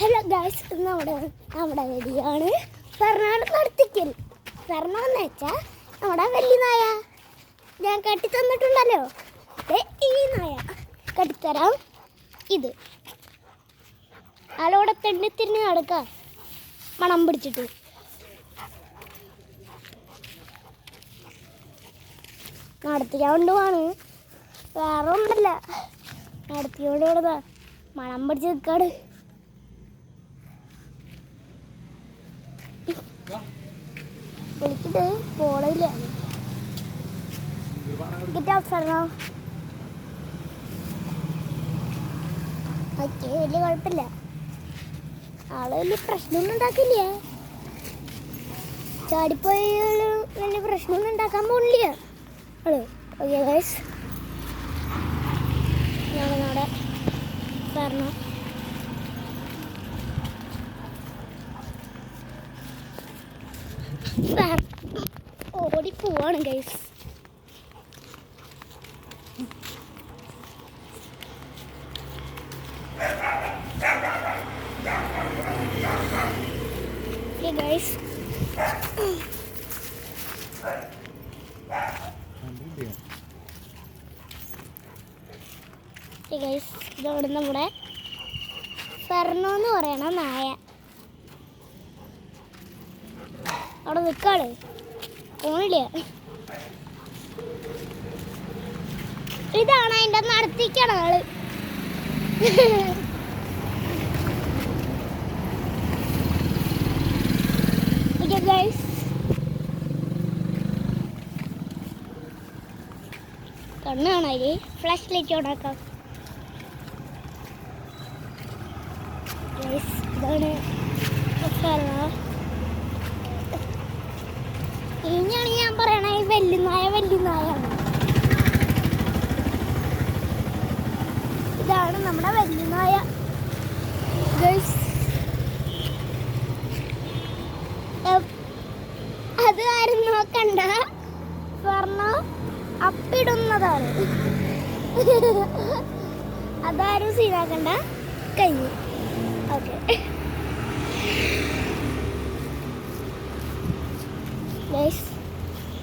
Hello guys, നമ്മുടെ വീഡിയോയാണ് Fernand നടത്തിക്കൽ. ഫെർണാന്ന് വെച്ചാൽ നമ്മുടെ വലിയ നായ. ഞാൻ കെട്ടി തന്നിട്ടുണ്ടല്ലോ, ഈ നായ കെട്ടിത്തരാം. ഇത് ആളോടെ തിരിഞ്ഞ് നടക്കുക, മണം പിടിച്ചിട്ട്. നടത്തിക്കൊണ്ട് പോവാണ്, വേറെ ഒന്നല്ല. നടത്തിക്കൊണ്ട് കൊടുത്താ മണം പിടിച്ച് നിൽക്കാട്. എനിക്കിത് പോളില്ല. ഓക്കെ, വലിയ കുഴപ്പമില്ല. ആള് വലിയ പ്രശ്നമൊന്നും ഉണ്ടാക്കില്ല. ചാടിപ്പോയി വലിയ പ്രശ്നമൊന്നും ഉണ്ടാക്കാൻ പോണില്ല ആള്. ഓക്കെ ഗൈസ്, ഞങ്ങളവിടെ പറഞ്ഞു ഓടി പോവാണ് ഗൈസ്. ഗൈസ് ഗൈസ്, ഇതവിടെ നമ്മുടെ ഫെർണോ എന്ന് പറയണ നായ അവിടെ നിൽക്കാള് പോണില്ല. ഇതാണ് അതിൻ്റെ നടത്തിക്കണ ആള്. ഗൈസ്, കണ്ണ് കാണാല് ഫ്ലാഷ് ലൈറ്റ് ഓണാക്കാം. ഗൈസ്, ഇതാണ് ഇനിയാണ് ഞാൻ പറയണ ഈ വെല്ലുനായാണ്. ഇതാണ് നമ്മുടെ വെല്ലുനായ ഗൈസ്. അത് ആരും നോക്കണ്ട, പറഞ്ഞ അപ്പിടുന്നതാണ്. അതാരും സീനാക്കണ്ട, കഴിഞ്ഞു. ഓക്കെ ഗൈസ്,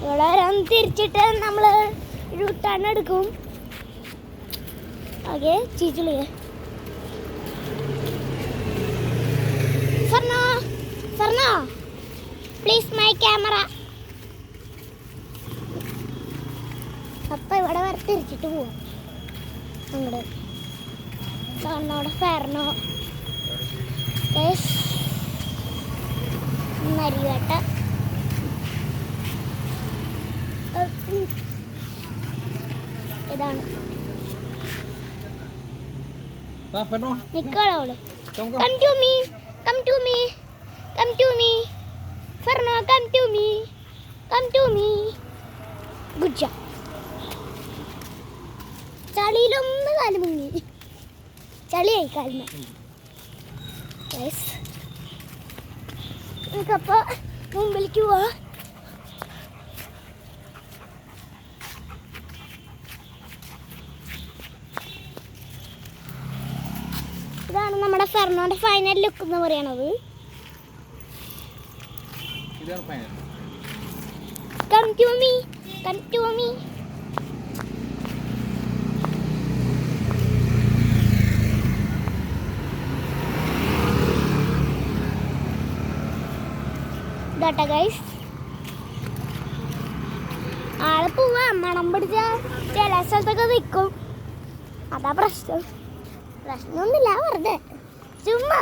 ഇവിടെ വരാൻ തിരിച്ചിട്ട് നമ്മൾ ടൺ എടുക്കും. ഓക്കെ, ചീച്ചിളി ഫെർണോ പ്ലീസ് മൈ ക്യാമറ. അപ്പം ഇവിടെ വരെ തിരിച്ചിട്ട് പോവാം. അങ്ങോട്ട് ഫെർണോ നരിവേട്ട. ഇതാണ് നിക്കോളോള്. Come to me Ferno, come to me. Good job. ചളിയിലൊന്ന് കാല് മുങ്ങി, ചളിയായി കാലിന്. നമുക്കപ്പോൾ മുമ്പിലേക്ക് പോവാ. ഇതാണ് നമ്മുടെ ഫെർണോന്റെ ഫൈനൽ ലുക്ക് എന്ന് പറയണത്. Come to me. ഇതാട്ടെ ഗൈസ്, ആള് പോവാ. മണം പിടിച്ച ചില സ്ഥലത്തൊക്കെ നിൽക്കും. അതാ പ്രശ്നമൊന്നുമില്ല, വെറുതെ ചുമ്മാ.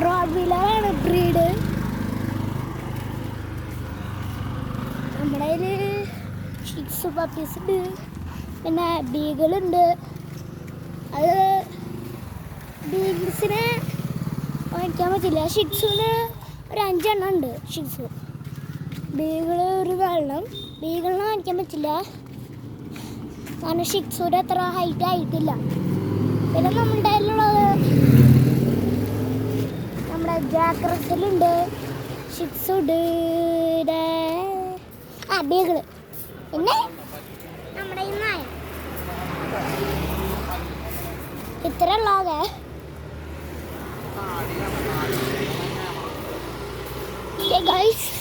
റോഡ്വീലറാണ് ബ്രീഡ്. നമ്മുടെ കയ്യിൽ ഷിറ്റ്സു പപ്പീസ് ഉണ്ട്, പിന്നെ ബീഗിളുണ്ട്. അത് ബീഗിൾസിനെ വാങ്ങിക്കാൻ പറ്റില്ല. ഷിറ്റ്സുവിന് ഒരു 5 എണ്ണം ഉണ്ട്. ഷിറ്റ്സു ബീഗിൾ ഒരു 4 ബീഗിളിനെ വാങ്ങിക്കാൻ പറ്റില്ല, കാരണം ഷിറ്റ്സുവിൻ്റെ അത്ര ഹൈറ്റ് ആയിട്ടില്ല. പിന്നെ നമ്മുടെ കയ്യിലുള്ളത് നമ്മുടെ ജാക്ക് റസലുണ്ട്, ഷിറ്റ്സുണ്ട്, ബീഗിള് പിന്നെ നമ്മുടെ ഈ നായ ഇത്ര ഉള്ളതെ ഗൈസ്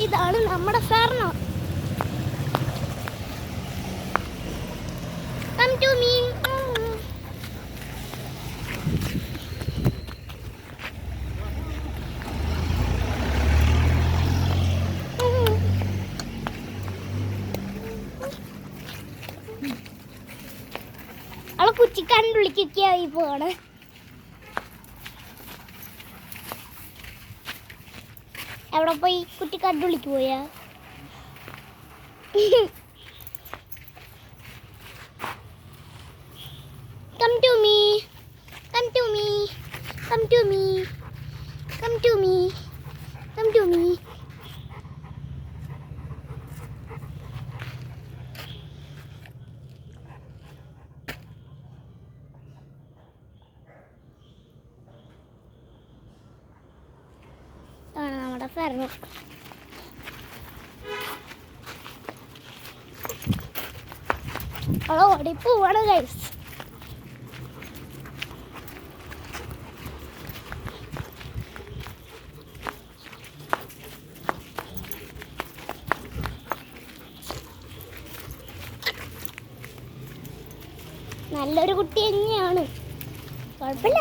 ഇതാണ് നമ്മുടെ ഫെർണോ. Come to me. അവളെ കുച്ചിക്കണ്ടുള്ളിക്കൊക്കെയായി പോവാണ്. എവിടെ പോയി? കുറ്റിക്കാട്ടുള്ളിക്ക് പോയാ? Come to me. Come to me. Come to me. Come to me. Come to me. ആണ് നമ്മുടെ ഫെർണോ. അവളെ ഓടിപ്പോവാണ് ഗൈസ്. നല്ലൊരു കുട്ടി തന്നെയാണ്, കുഴപ്പമില്ല.